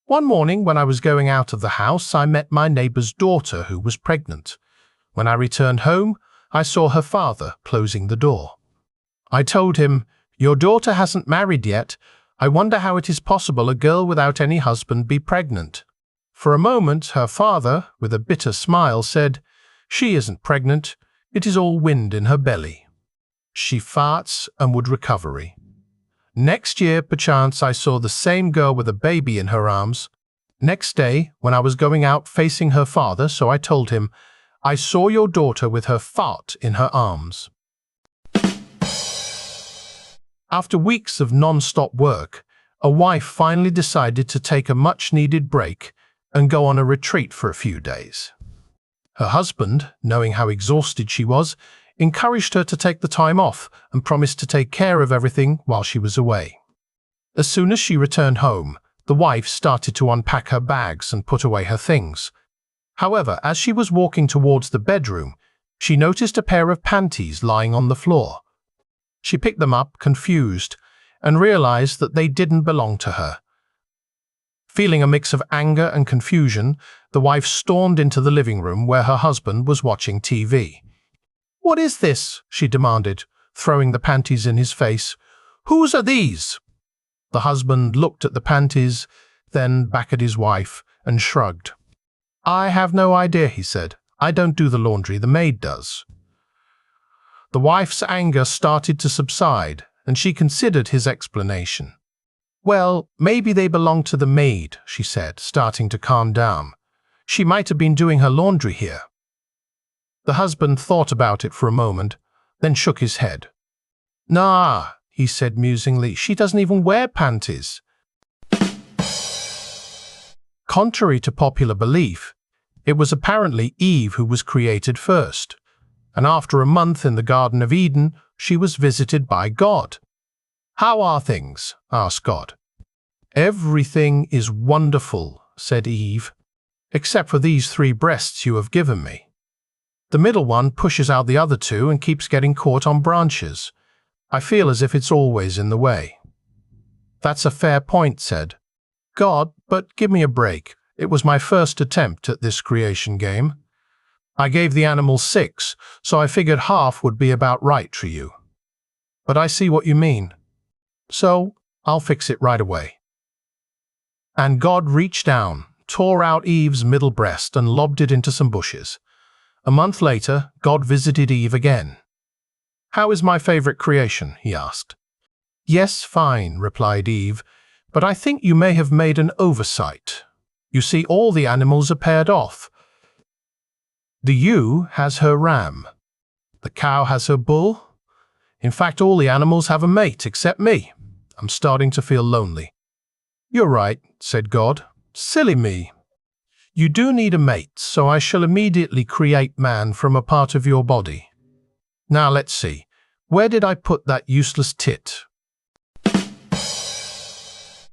One morning when I was going out of the house, I met my neighbor's daughter who was pregnant. When I returned home, I saw her father closing the door. I told him, "Your daughter hasn't married yet. I wonder how it is possible a girl without any husband be pregnant." For a moment, her father, with a bitter smile, said, "She isn't pregnant. It is all wind in her belly. She farts and would recovery." Next year, perchance, I saw the same girl with a baby in her arms. Next day, when I was going out facing her father, so I told him, "I saw your daughter with her fart in her arms." After weeks of non-stop work, a wife finally decided to take a much-needed break and go on a retreat for a few days. Her husband, knowing how exhausted she was, encouraged her to take the time off and promised to take care of everything while she was away. As soon as she returned home, the wife started to unpack her bags and put away her things. However, as she was walking towards the bedroom, she noticed a pair of panties lying on the floor. She picked them up, confused, and realized that they didn't belong to her. Feeling a mix of anger and confusion, the wife stormed into the living room where her husband was watching TV. "What is this?" she demanded, throwing the panties in his face. "Whose are these?" The husband looked at the panties, then back at his wife, and shrugged. "I have no idea," he said. "I don't do the laundry, the maid does." The wife's anger started to subside, and she considered his explanation. "Well, maybe they belong to the maid," she said, starting to calm down. "She might have been doing her laundry here." The husband thought about it for a moment, then shook his head. "Nah," he said musingly, "she doesn't even wear panties." Contrary to popular belief, it was apparently Eve who was created first, and after a month in the Garden of Eden, she was visited by God. "How are things?" asked God. "Everything is wonderful," said Eve, "except for these 3 breasts you have given me. The middle one pushes out the other 2 and keeps getting caught on branches. I feel as if it's always in the way." "That's a fair point," said God, "but give me a break. It was my first attempt at this creation game. I gave the animals 6, so I figured half would be about right for you. But I see what you mean. So I'll fix it right away." And God reached down, tore out Eve's middle breast and lobbed it into some bushes. A month later, God visited Eve again. "How is my favorite creation?" he asked. "Yes, fine," replied Eve, "but I think you may have made an oversight. You see, all the animals are paired off. The ewe has her ram. The cow has her bull. In fact, all the animals have a mate except me. I'm starting to feel lonely." "You're right," said God. "Silly me. You do need a mate, so I shall immediately create man from a part of your body. Now let's see. Where did I put that useless tit?